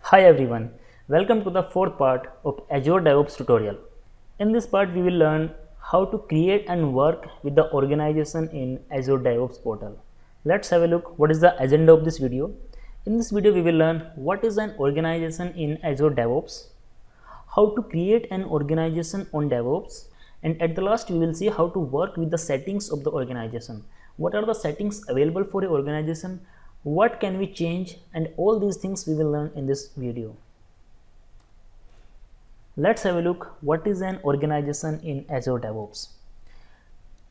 Hi everyone, welcome to the fourth part of Azure DevOps tutorial. In this part we will learn how to create and work with the organization in Azure DevOps portal. Let's have a look what is the agenda of this video. In this video we will learn what is an organization in Azure DevOps, how to create an organization on DevOps, and at the last we will see how to work with the settings of the organization. What are the settings available for a organization, what can we change, and all these things we will learn in this video. Let's have a look what is an organization in Azure DevOps.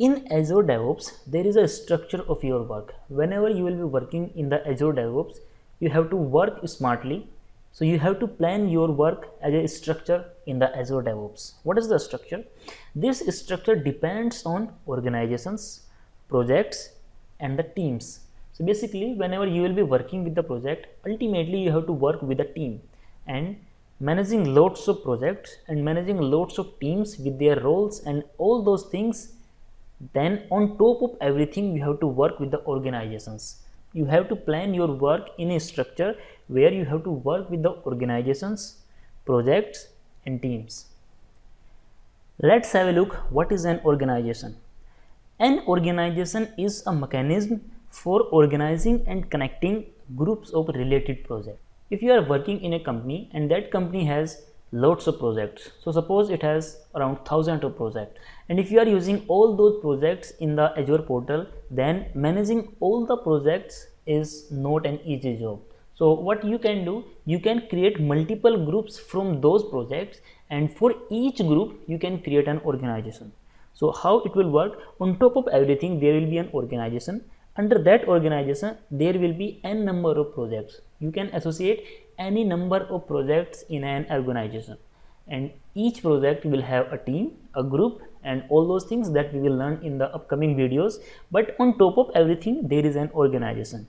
In Azure DevOps, there is a structure of your work. Whenever you will be working in the Azure DevOps, you have to work smartly. So you have to plan your work as a structure in the Azure DevOps. What is the structure? This structure depends on organizations, projects, and the teams. So basically, whenever you will be working with the project, ultimately you have to work with a team, and managing lots of projects and managing lots of teams with their roles and all those things. Then on top of everything, you have to work with the organizations. You have to plan your work in a structure where you have to work with the organizations, projects, and teams. Let's have a look what is an organization. An organization is a mechanism for organizing and connecting groups of related projects. If you are working in a company and that company has lots of projects, so suppose it has around thousands of projects, and if you are using all those projects in the Azure portal, then managing all the projects is not an easy job. So what you can do, you can create multiple groups from those projects, and for each group you can create an organization. So how it will work? On top of everything there will be an organization. Under that organization there will be n number of projects. You can associate any number of projects in an organization, and each project will have a team, a group, and all those things that we will learn in the upcoming videos. But on top of everything there is an organization.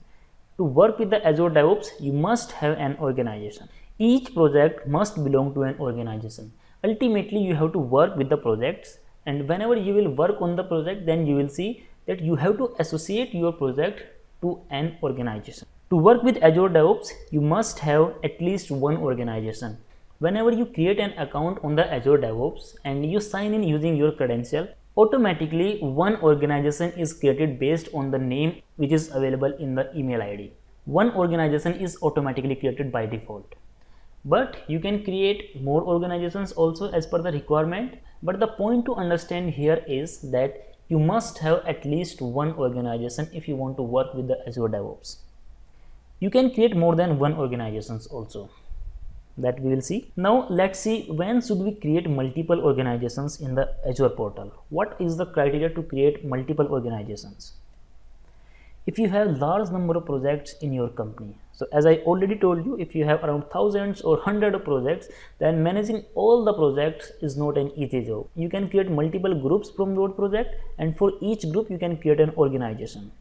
To work with the Azure DevOps, you must have an organization. Each project must belong to an organization. Ultimately you have to work with the projects, and whenever you will work on the project, then you will see that you have to associate your project to an organization. To work with Azure DevOps, you must have at least one organization. Whenever you create an account on the Azure DevOps and you sign in using your credential, automatically one organization is created based on the name which is available in the email ID. One organization is automatically created by default. But you can create more organizations also as per the requirement. But the point to understand here is that you must have at least one organization if you want to work with the Azure DevOps. You can create more than one organizations also, that we will see. Now let's see when should we create multiple organizations in the Azure portal. What is the criteria to create multiple organizations? If you have large number of projects in your company, so as I already told you, if you have around thousands or hundreds of projects, then managing all the projects is not an easy job. You can create multiple groups from those projects, and for each group you can create an organization.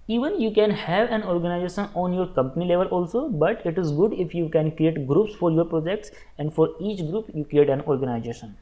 Even you can have an organization on your company level also, but it is good if you can create groups for your projects, and for each group you create an organization.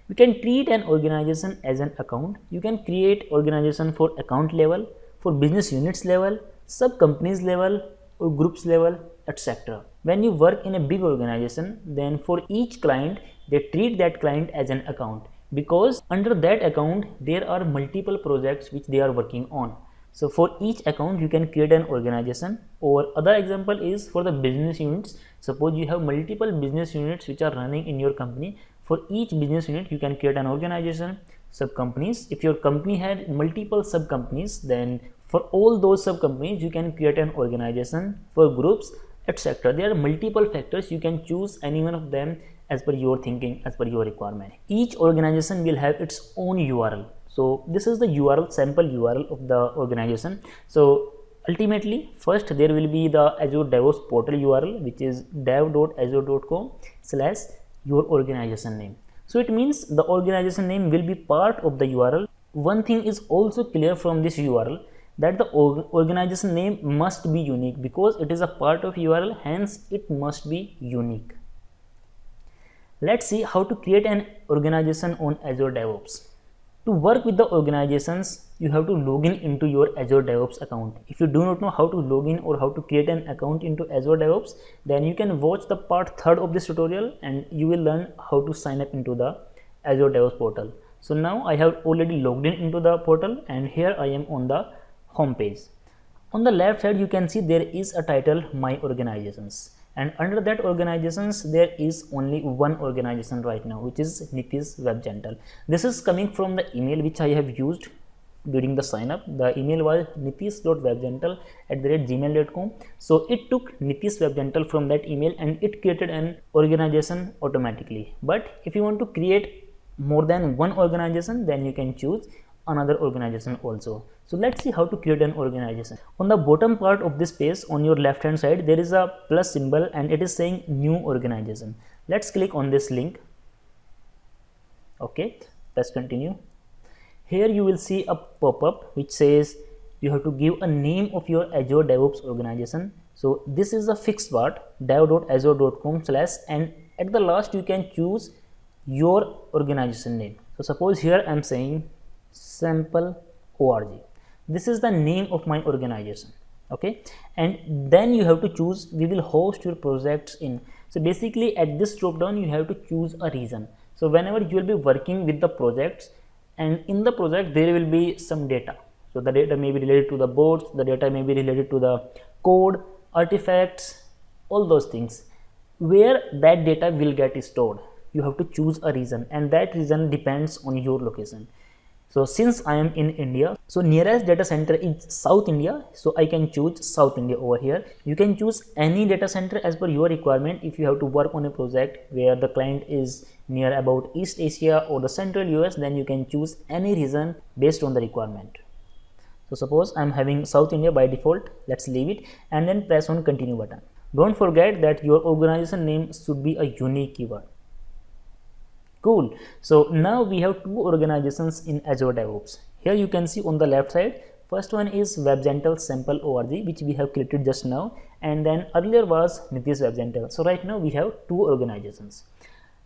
You can treat an organization as an account. You can create organization for account level, for business units level, sub companies level, or groups level, etc. When you work in a big organization, then for each client they treat that client as an account, because under that account there are multiple projects which they are working on. So for each account you can create an organization. Or other example is for the business units. Suppose you have multiple business units which are running in your company. For each business unit you can create an organization. Sub companies, if your company had multiple sub companies, then for all those sub companies you can create an organization. For groups, etc. There are multiple factors. You can choose any one of them as per your thinking, as per your requirement. Each organization will have its own URL. So this is the URL, sample URL of the organization. So ultimately first there will be the Azure DevOps portal URL, which is dev.azure.com/your organization name. So it means the organization name will be part of the URL. One thing is also clear from this URL, that the organization name must be unique, because it is a part of URL, hence it must be unique. Let's see how to create an organization on Azure DevOps. To work with the organizations, you have to log in into your Azure DevOps account. If you do not know how to log in or how to create an account into Azure DevOps, then you can watch the part 3rd of this tutorial and you will learn how to sign up into the Azure DevOps portal. So now I have already logged in into the portal and here I am on the home page. On the left side, you can see there is a title, My Organizations, and under that organizations there is only one organization right now, which is Nitish WebGentle. This is coming from the email which I have used during the sign up. The email was nitish.webgentle@gmail.com. So it took Nitish WebGentle from that email and it created an organization automatically. But if you want to create more than one organization, then you can choose another organization also. So let's see how to create an organization. On the bottom part of this page, on your left hand side, there is a plus symbol and it is saying new organization. Let's click on this link. Okay, let's continue. Here you will see a pop-up which says you have to give a name of your Azure DevOps organization. So this is a fixed part, dev.azure.com/ and at the last you can choose your organization name. So suppose here I am saying sample org. This is the name of my organization. Okay, and then you have to choose we will host your projects in. So basically at this drop down you have to choose a region. So whenever you will be working with the projects, and in the project there will be some data. So the data may be related to the boards, the data may be related to the code, artifacts, all those things. Where that data will get stored, you have to choose a region, and that region depends on your location. So since I am in India, so nearest data center is South India, so I can choose South India over here. You can choose any data center as per your requirement. If you have to work on a project where the client is near about East Asia or the Central US, then you can choose any region based on the requirement. So suppose I am having South India by default, let's leave it and then press on continue button. Don't forget that your organization name should be a unique keyword. Cool. So now we have two organizations in Azure DevOps. Here you can see on the left side, first one is WebGentle sample org, which we have created just now, and then earlier was Nitish WebGentle. So right now we have two organizations.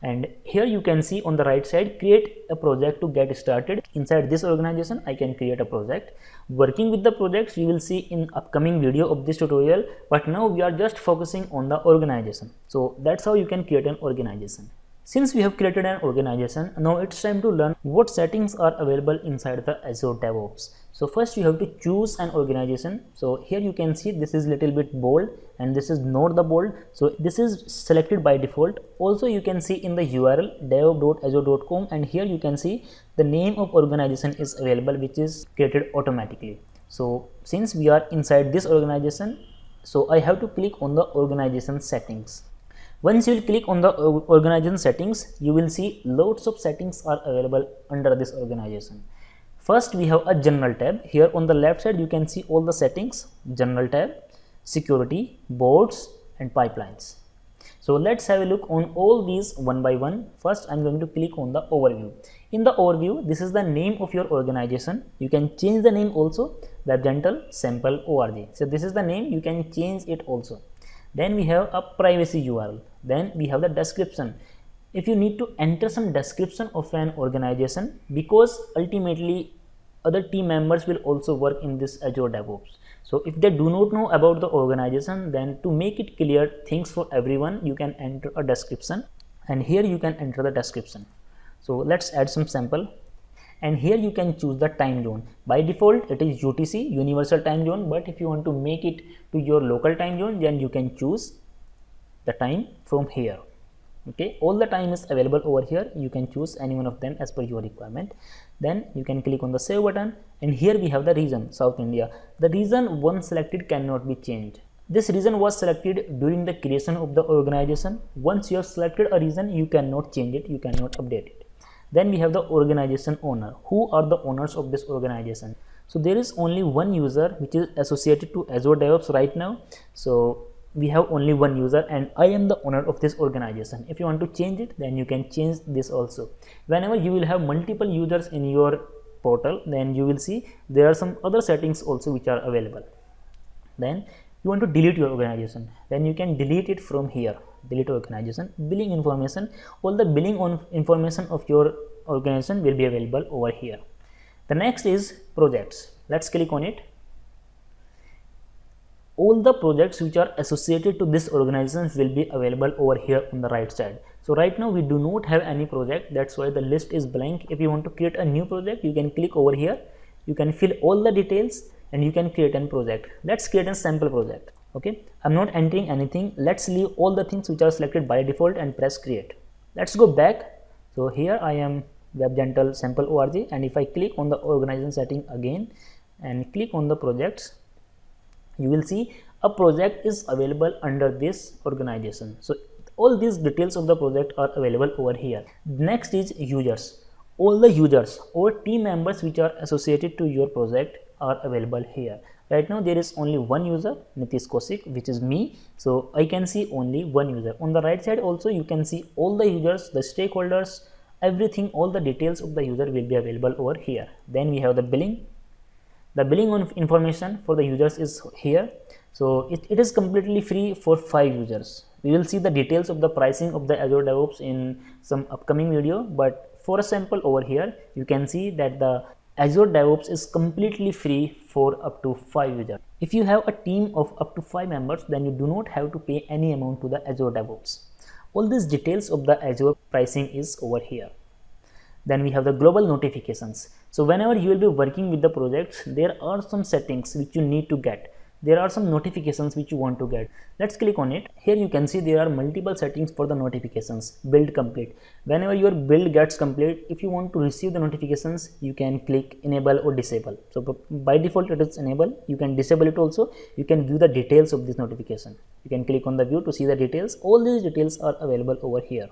And here you can see on the right side, create a project to get started. Inside this organization, I can create a project. Working with the projects, you will see in upcoming video of this tutorial, but now we are just focusing on the organization. So that's how you can create an organization. Since we have created an organization, now it's time to learn what settings are available inside the Azure DevOps. So first you have to choose an organization. So here you can see this is little bit bold and this is not the bold. So this is selected by default. Also you can see in the URL dev.azure.com, and here you can see the name of organization is available, which is created automatically. So since we are inside this organization, so I have to click on the organization settings. Once you will click on the organization settings, you will see lots of settings are available under this organization. First we have a general tab. Here on the left side you can see all the settings, general tab, security, boards and pipelines. So let's have a look on all these one by one. First I am going to click on the overview. In the overview, this is the name of your organization. You can change the name also, WebGentle sample org. So this is the name, you can change it also. Then we have a privacy URL. Then we have the description. If you need to enter some description of an organization, because ultimately other team members will also work in this Azure DevOps. So if they do not know about the organization, then to make it clear things for everyone, you can enter a description, and here you can enter the description. So let's add some sample. And here you can choose the time zone. By default it is UTC, universal time zone, but if you want to make it to your local time zone, then you can choose the time from here. Okay, all the time is available over here. You can choose any one of them as per your requirement. Then you can click on the save button, and here we have the region, South India. The region once selected cannot be changed. This region was selected during the creation of the organization. Once you have selected a region, you cannot change it, you cannot update it. Then we have the organization owner. Who are the owners of this organization? So there is only one user which is associated to Azure DevOps right now. So we have only one user, and I am the owner of this organization. If you want to change it, then you can change this also. Whenever you will have multiple users in your portal, then you will see there are some other settings also which are available. Then you want to delete your organization, then you can delete it from here. Delete organization, billing information, all the billing information of your organization will be available over here. The next is projects. Let's click on it. All the projects which are associated to this organization will be available over here on the right side. So right now we do not have any project, that's why the list is blank. If you want to create a new project, you can click over here, you can fill all the details and you can create a project. Let's create a sample project. Okay, I'm not entering anything. Let's leave all the things which are selected by default and press create. Let's go back. So here I am WebGentle sample org, and if I click on the organization setting again and click on the projects, you will see a project is available under this organization. So all these details of the project are available over here. Next is users. All the users or team members which are associated to your project are available here. Right now there is only one user, Nitish Kaushik, which is me, so I can see only one user. On the right side also you can see all the users, the stakeholders, everything, all the details of the user will be available over here. Then we have the billing. The billing on information for the users is here. So it is completely free for 5 users. We will see the details of the pricing of the Azure DevOps in some upcoming video, but for a sample over here, you can see that the Azure DevOps is completely free for up to 5 users. If you have a team of up to 5 members, then you do not have to pay any amount to the Azure DevOps. All these details of the Azure pricing is over here. Then we have the global notifications. So whenever you will be working with the projects, there are some settings which you need to get. There are some notifications which you want to get. Let's click on it. Here you can see there are multiple settings for the notifications. Build complete. Whenever your build gets complete, if you want to receive the notifications, you can click enable or disable. So by default it is enable. You can disable it also. You can view the details of this notification. You can click on the view to see the details. All these details are available over here.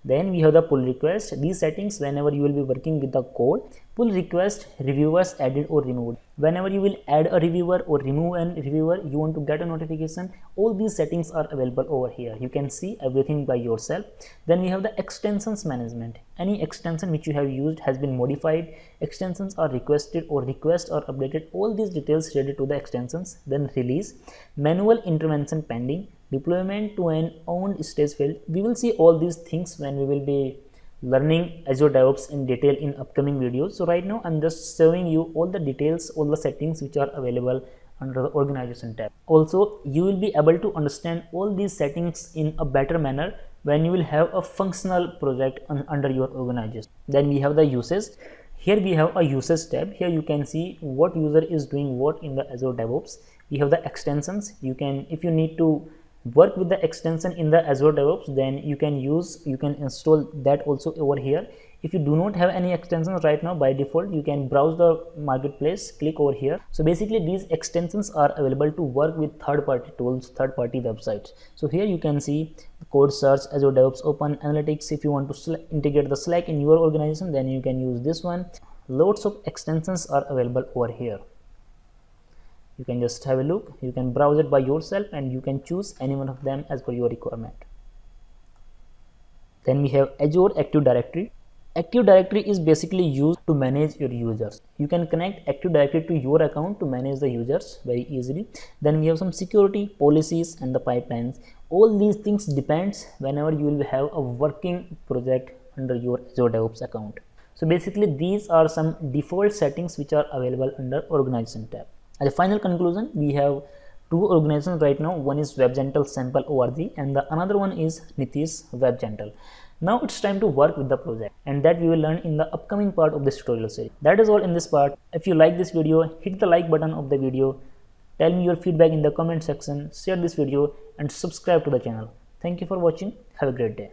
Then we have the pull request. These settings, whenever you will be working with the code, pull request, reviewers added or removed. Whenever you will add a reviewer or remove a reviewer, you want to get a notification. All these settings are available over here. You can see everything by yourself. Then we have the extensions management. Any extension which you have used has been modified. Extensions are requested or requests are updated. All these details related to the extensions. Then release, manual intervention pending, deployment to an owned stage field. We will see all these things when we will be learning Azure DevOps in detail in upcoming videos. So right now I'm just showing you all the details, all the settings which are available under the organization tab. Also you will be able to understand all these settings in a better manner when you will have a functional project under your organization. Then we have the usage. Here we have a usage tab. Here you can see what user is doing what in the Azure DevOps. We have the extensions. You can, if you need to work with the extension in the Azure DevOps, then you can install that also over here. If you do not have any extensions right now, by default you can browse the marketplace, click over here. So basically these extensions are available to work with third-party tools, third-party websites. So here you can see code search, Azure DevOps Open Analytics. If you want to integrate the Slack in your organization, then you can use this one. Loads of extensions are available over here. You can just have a look, you can browse it by yourself and you can choose any one of them as per your requirement. Then we have Azure Active Directory. Active Directory is basically used to manage your users. You can connect Active Directory to your account to manage the users very easily. Then we have some security, policies and the pipelines. All these things depends whenever you will have a working project under your Azure DevOps account. So basically these are some default settings which are available under organization tab. As a final conclusion, we have 2 organizations right now. One is WebGentle sample org and the another one is Nitish WebGentle. Now it's time to work with the project, and that we will learn in the upcoming part of this tutorial series. That is all in this part. If you like this video, hit the like button of the video. Tell me your feedback in the comment section, share this video and subscribe to the channel. Thank you for watching. Have a great day.